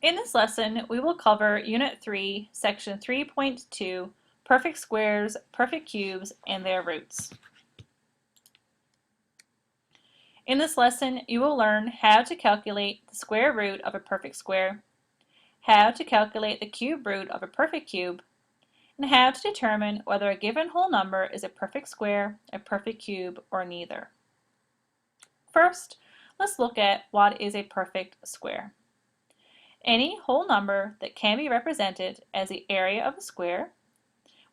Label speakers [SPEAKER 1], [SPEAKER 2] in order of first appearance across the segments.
[SPEAKER 1] In this lesson, we will cover Unit 3, Section 3.2, Perfect Squares, Perfect Cubes, and their roots. In this lesson, you will learn how to calculate the square root of a perfect square, how to calculate the cube root of a perfect cube, and how to determine whether a given whole number is a perfect square, a perfect cube, or neither. First, let's look at what is a perfect square. Any whole number that can be represented as the area of a square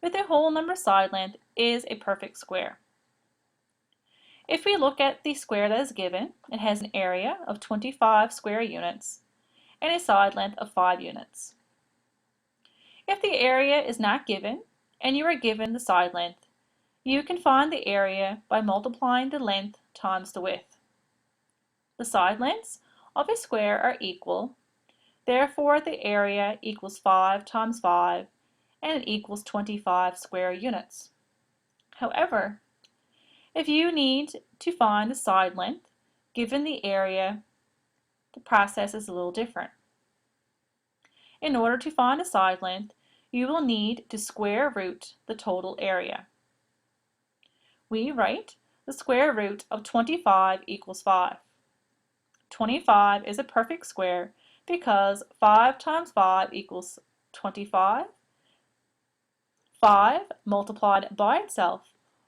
[SPEAKER 1] with a whole number side length is a perfect square. If we look at the square that is given, it has an area of 25 square units and a side length of 5 units. If the area is not given and you are given the side length, you can find the area by multiplying the length times the width. The side lengths of a square are equal. Therefore, the area equals 5 times 5, and it equals 25 square units. However, if you need to find the side length, given the area, the process is a little different. In order to find a side length, you will need to square root the total area. We write the square root of 25 equals 5. 25 is a perfect square because 5 times 5 equals 25. 5 multiplied by itself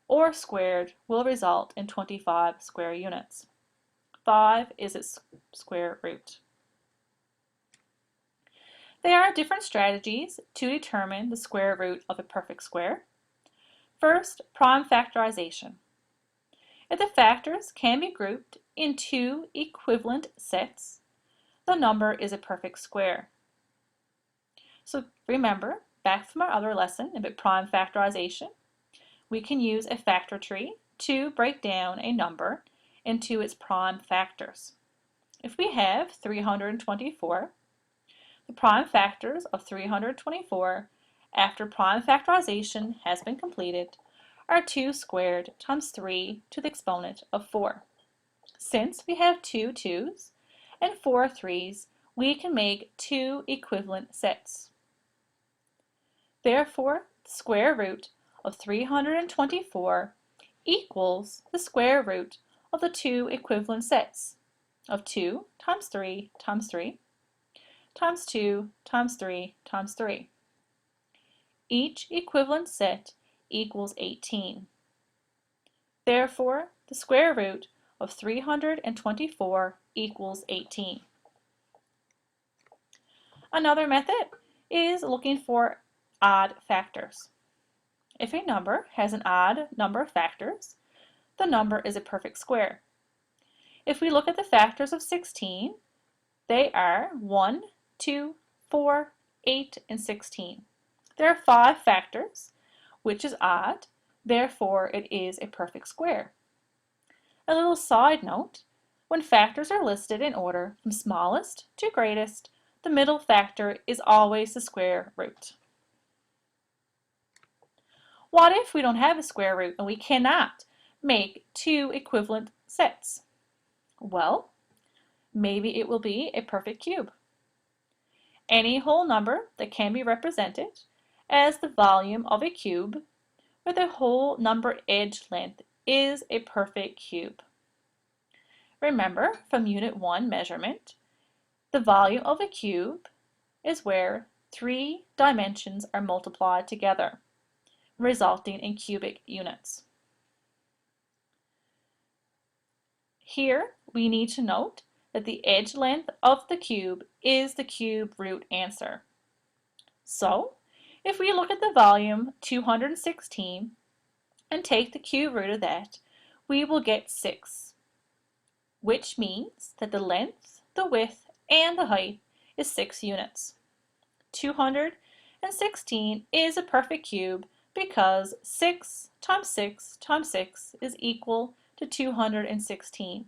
[SPEAKER 1] or squared will result in 25 square units. 5 is its square root. There are different strategies to determine the square root of a perfect square. First, prime factorization. If the factors can be grouped in two equivalent sets, the number is a perfect square. So remember, back from our other lesson about prime factorization, we can use a factor tree to break down a number into its prime factors. If we have 324, the prime factors of 324 after prime factorization has been completed are 2 squared times 3 to the exponent of 4. Since we have 2 2's and 4 3's, we can make 2 equivalent sets. Therefore, the square root of 324 equals the square root of the 2 equivalent sets of 2 times 3 times 3 times 2 times 3 times 3. Each equivalent set equals 18. Therefore, the square root of 324 equals 18. Another method is looking for odd factors. If a number has an odd number of factors, the number is a perfect square. If we look at the factors of 16, they are 1, 2, 4, 8, and 16. There are 5 factors, which is odd, therefore it is a perfect square. A little side note, when factors are listed in order from smallest to greatest, the middle factor is always the square root. What if we don't have a square root and we cannot make 2 equivalent sets? Well, maybe it will be a perfect cube. Any whole number that can be represented as the volume of a cube with a whole number edge length is a perfect cube. Remember from Unit 1 measurement, the volume of a cube is where 3 dimensions are multiplied together, resulting in cubic units. Here we need to note that the edge length of the cube is the cube root answer. So, if we look at the volume 216 and take the cube root of that, we will get 6, which means that the length, the width, and the height is 6 units. 216 is a perfect cube because 6 times 6 times 6 is equal to 216.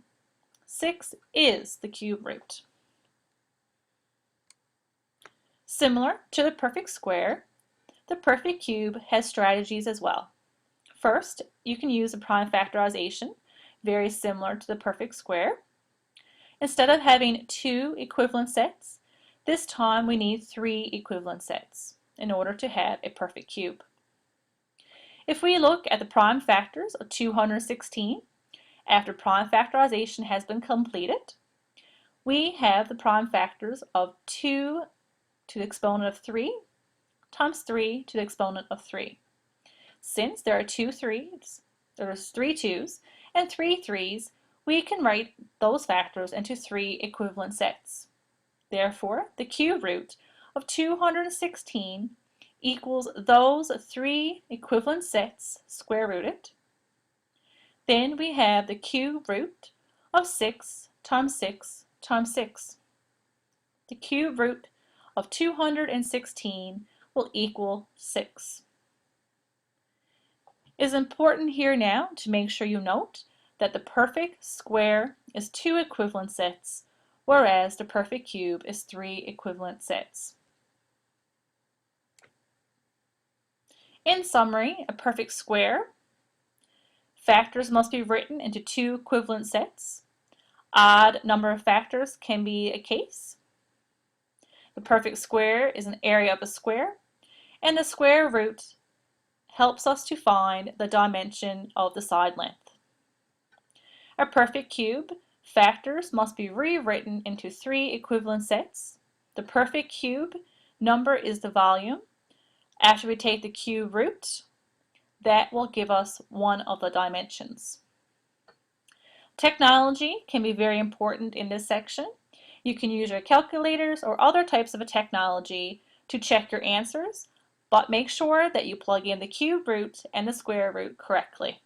[SPEAKER 1] 6 is the cube root. Similar to the perfect square, the perfect cube has strategies as well. First, you can use a prime factorization, very similar to the perfect square. Instead of having 2 equivalent sets, This time we need 3 equivalent sets in order to have a perfect cube. If we look at the prime factors of 216, after prime factorization has been completed, we have the prime factors of 2 to the exponent of 3 times 3 to the exponent of 3. Since there are 2 3s, there's 3 2's and 3 3's, we can write those factors into 3 equivalent sets. Therefore, the cube root of 216 equals those 3 equivalent sets square rooted. Then we have the cube root of 6 times 6 times 6. The cube root of 216 will equal 6. It is important here now to make sure you note that the perfect square is 2 equivalent sets, whereas the perfect cube is 3 equivalent sets. In summary, a perfect square, factors must be written into 2 equivalent sets. Odd number of factors can be a case. The perfect square is an area of a square, and the square root helps us to find the dimension of the side length. A perfect cube, factors must be rewritten into 3 equivalent sets. The perfect cube number is the volume. After we take the cube root, that will give us one of the dimensions. Technology can be very important in this section. You can use your calculators or other types of a technology to check your answers, but make sure that you plug in the cube root and the square root correctly.